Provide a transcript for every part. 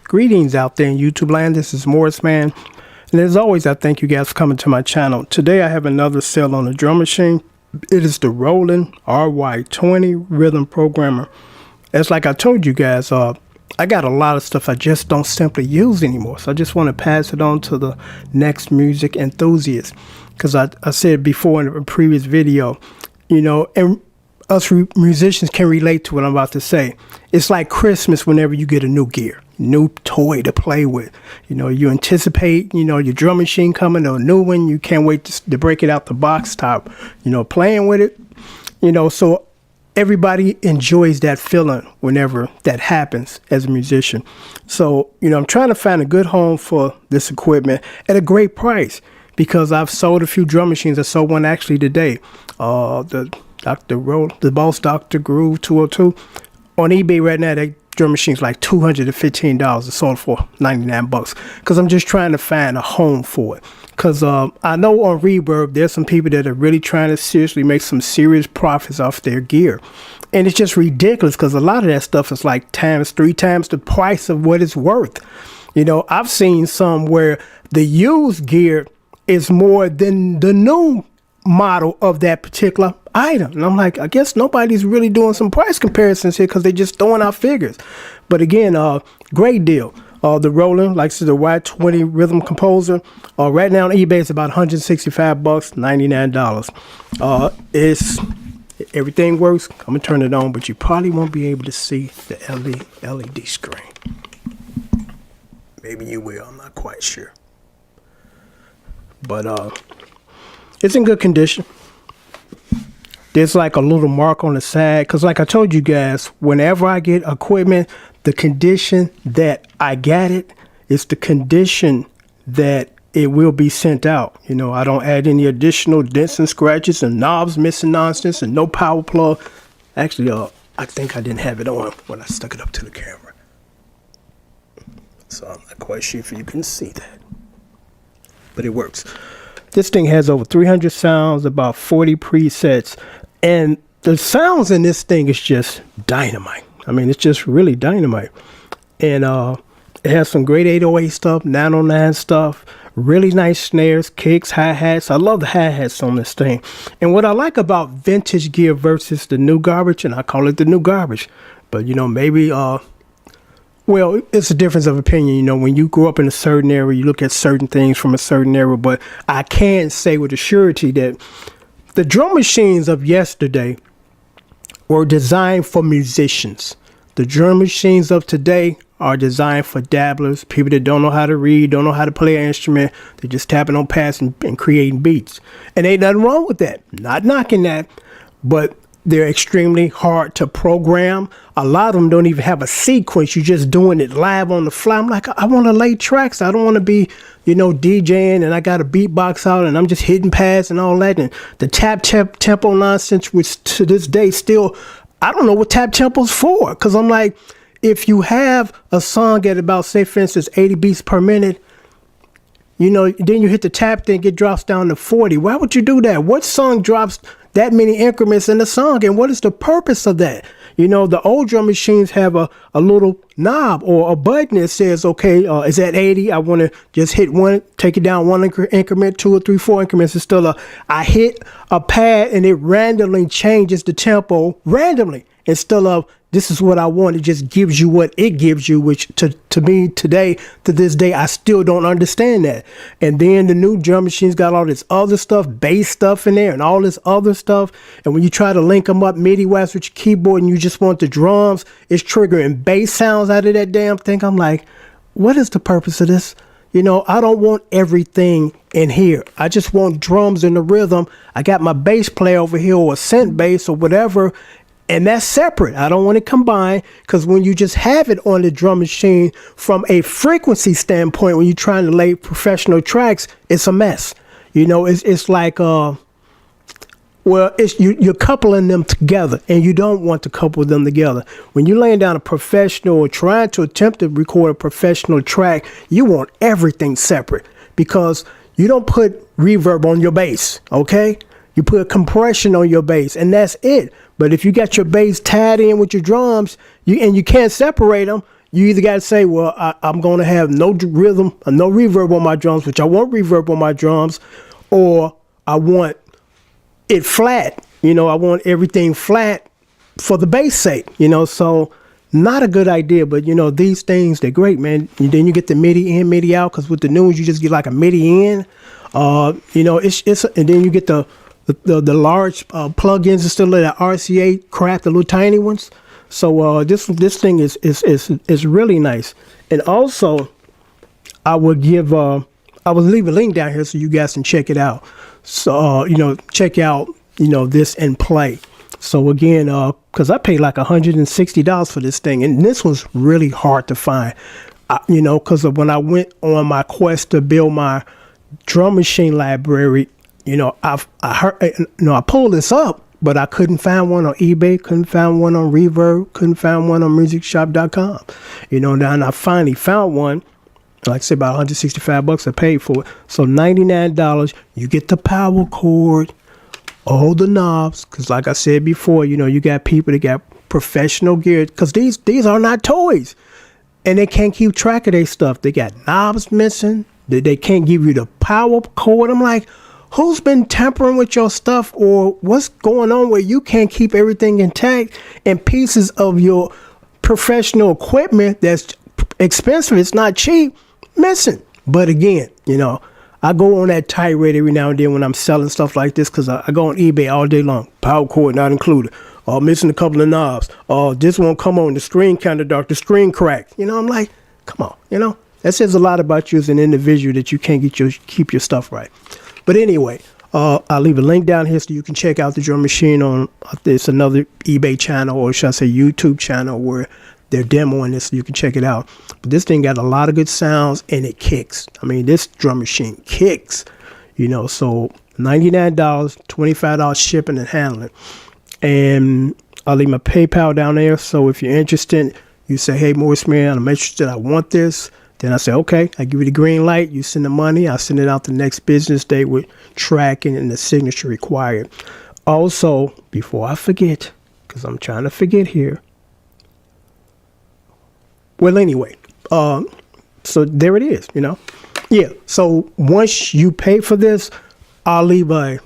Greetings out there in YouTube land. This is Morris Man, and as always, I thank you guys for coming to my channel. Today I have another sale on a drum machine. It is the Roland RY20 Rhythm Programmer. As like I told you guys, I got a lot of stuff I just don't simply use anymore, so I just want to pass it on to the next music enthusiast, because I said before in a previous video, you know, and us musicians can relate to what I'm about to say. It's like Christmas whenever you get a new gear, new toy to play with. You know, you anticipate, you know, your drum machine coming, or a new one. You can't wait to break it out the box top, you know, playing with it. You know, so everybody enjoys that feeling whenever that happens as a musician. So, you know, I'm trying to find a good home for this equipment at a great price, because I've sold a few drum machines. I sold one actually today. The Boss Dr. Groove 202 on eBay right now. That drum machine's like $215. It's sold for 99 bucks, because I'm just trying to find a home for it. Because I know on Reverb there's some people that are really trying to seriously make some serious profits off their gear, and it's just ridiculous, because a lot of that stuff is like 3 times the price of what it's worth. You know, I've seen some where the used gear is more than the new model of that particular item, and I'm like, I guess nobody's really doing some price comparisons here, because they're just throwing out figures. But again, great deal. The Roland, like I said, the Y20 Rhythm Composer, right now on eBay it's about 165 bucks, $99. It's everything works. I'm gonna turn it on, but you probably won't be able to see the LED screen. Maybe you will, I'm not quite sure. But it's in good condition. There's like a little mark on the side, because like I told you guys, whenever I get equipment, the condition that I got it is the condition that it will be sent out. You know, I don't add any additional dents and scratches and knobs missing nonsense, and no power plug. Actually, I think I didn't have it on when I stuck it up to the camera, so I'm not quite sure if you can see that, but it works. This thing has over 300 sounds, about 40 presets, and the sounds in this thing is just dynamite. I mean, it's just really dynamite. And it has some great 808 stuff, 909 stuff, really nice snares, kicks, hi-hats. I love the hi-hats on this thing. And what I like about vintage gear versus the new garbage, and I call it the new garbage, but you know, maybe well, it's a difference of opinion. You know, when you grow up in a certain era, you look at certain things from a certain era. But I can say with a surety that the drum machines of yesterday were designed for musicians. The drum machines of today are designed for dabblers, people that don't know how to read, don't know how to play an instrument. They're just tapping on pads and creating beats. And ain't nothing wrong with that. Not knocking that, but they're extremely hard to program. A lot of them don't even have a sequence. You're just doing it live on the fly. I'm like, I want to lay tracks. I don't want to be, you know, DJing and I got a beatbox out and I'm just hitting pads and all that. And the tap tempo nonsense, which to this day still, I don't know what tap tempo's for. Because I'm like, if you have a song at about, say for instance, 80 beats per minute, you know, then you hit the tap thing, it drops down to 40. Why would you do that? What song drops that many increments in the song, and what is the purpose of that? You know, the old drum machines have a little knob or a button that says, okay, is at 80, I want to just hit one, take it down one increment, 2 or 3, 4 increments. It's still I hit a pad and it randomly changes the tempo randomly, instead of this is what I want. It just gives you what it gives you, which to me today, to this day, I still don't understand that. And then the new drum machines got all this other stuff, bass stuff in there and all this other stuff. And when you try to link them up MIDI wise with your keyboard and you just want the drums, it's triggering bass sounds out of that damn thing. I'm like, what is the purpose of this? You know, I don't want everything in here. I just want drums in the rhythm. I got my bass player over here, or a synth bass or whatever, and that's separate. I don't want it combined, because when you just have it on the drum machine from a frequency standpoint, when you're trying to lay professional tracks, it's a mess. You know, it's like, well, you're coupling them together, and you don't want to couple them together. When you're laying down a professional or trying to attempt to record a professional track, you want everything separate, because you don't put reverb on your bass, okay? You put compression on your bass, and that's it. But if you got your bass tied in with your drums, you can't separate them, You either got to say, well, I'm going to have no rhythm, or no reverb on my drums, which I want reverb on my drums, or I want it flat. You know, I want everything flat for the bass sake, you know, so not a good idea. But, you know, these things, they're great, man. And then you get the MIDI in, MIDI out, because with the new ones, you just get like a MIDI in. You know, and then you get the large plugins instead of the RCA crap, the little tiny ones. So this thing is really nice. And also, I will leave a link down here so you guys can check it out. So you know, check out, you know, this and play. So again, because I paid like $160 for this thing, and this was really hard to find. You know, because when I went on my quest to build my drum machine library, you know, I pulled this up, but I couldn't find one on eBay, couldn't find one on Reverb, couldn't find one on musicshop.com. You know, and I finally found one. Like I said, about $165 I paid for it. So $99, you get the power cord, all the knobs, because like I said before, you know, you got people that got professional gear, because these are not toys, and they can't keep track of their stuff. They got knobs missing. They can't give you the power cord. I'm like, who's been tampering with your stuff, or what's going on where you can't keep everything intact, and pieces of your professional equipment that's expensive, it's not cheap, missing? But again, you know, I go on that tirade every now and then when I'm selling stuff like this, because I go on eBay all day long. Power cord not included. Oh, missing a couple of knobs. Oh, this won't come on. The screen kind of dark. The screen cracked. You know, I'm like, come on. You know, that says a lot about you as an individual, that you can't keep your stuff right. But anyway, I'll leave a link down here so you can check out the drum machine on it's another eBay channel, or should I say YouTube channel, where they're demoing this, so you can check it out. But this thing got a lot of good sounds, and it kicks. I mean, this drum machine kicks, you know. So $99, $25 shipping and handling. And I'll leave my PayPal down there. So if you're interested, you say, hey, Morris, man, I'm interested, I want this. Then I say, okay, I give you the green light. You send the money. I send it out the next business day with tracking and the signature required. Also, before I forget, because I'm trying to forget here. Well, anyway, so there it is, you know. Yeah, so once you pay for this, I'll leave a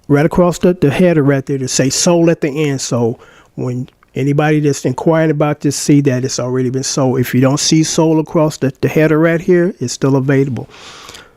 right across the header right there to say sold at the end. So when anybody that's inquiring about this, see that it's already been sold. If you don't see sold across the header right here, it's still available.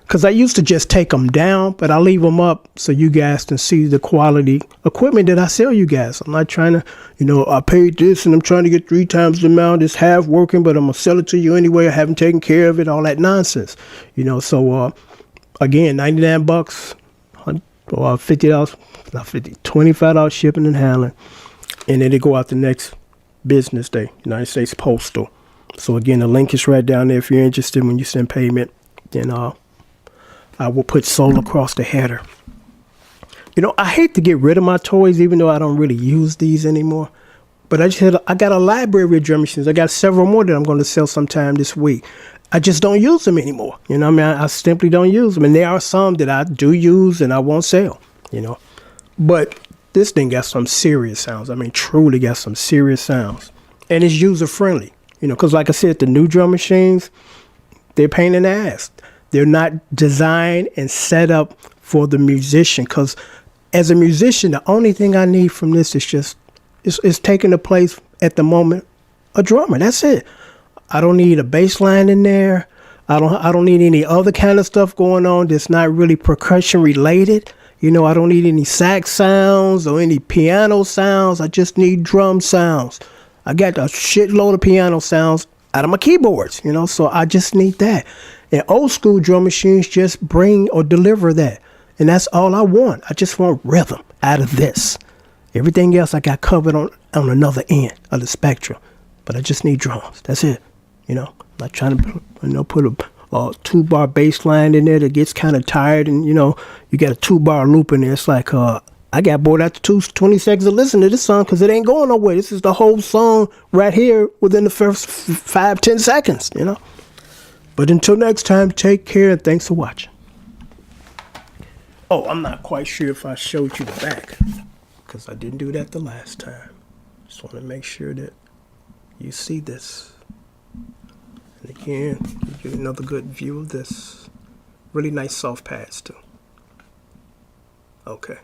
Because I used to just take them down, but I leave them up so you guys can see the quality equipment that I sell you guys. I'm not trying to, you know, I paid this and I'm trying to get 3 times the amount. It's half working, but I'm going to sell it to you anyway. I haven't taken care of it, all that nonsense. You know, so again, $99 or $50, not $50, $25 shipping and handling. And then they go out the next business day, United States Postal. So again, the link is right down there if you're interested. When you send payment, then I will put sold across the header. You know, I hate to get rid of my toys, even though I don't really use these anymore. But I got a library of drum machines. I got several more that I'm going to sell sometime this week. I just don't use them anymore. You know what I mean? I simply don't use them. And there are some that I do use and I won't sell, you know. But this thing got some serious sounds. I mean, truly got some serious sounds. And it's user-friendly, you know, because like I said, the new drum machines, they're a pain in the ass. They're not designed and set up for the musician, because as a musician, the only thing I need from this is just, it's taking the place at the moment, a drummer. That's it. I don't need a bass line in there. I don't need any other kind of stuff going on that's not really percussion related. You know, I don't need any sax sounds or any piano sounds. I just need drum sounds. I got a shitload of piano sounds out of my keyboards, you know, so I just need that. And old school drum machines just bring or deliver that. And that's all I want. I just want rhythm out of this. Everything else I got covered on another end of the spectrum. But I just need drums. That's it. You know, I'm not trying to, you know, put a 2-bar bass line in there that gets kind of tired. And, you know, you got a 2-bar loop in there. It's like, I got bored after 20 seconds of listening to this song because it ain't going nowhere. This is the whole song right here within the first 5-10 seconds, you know. But until next time, take care and thanks for watching. Oh, I'm not quite sure if I showed you the back because I didn't do that the last time. Just want to make sure that you see this. And again, you get another good view of this. Really nice soft pads too. Okay.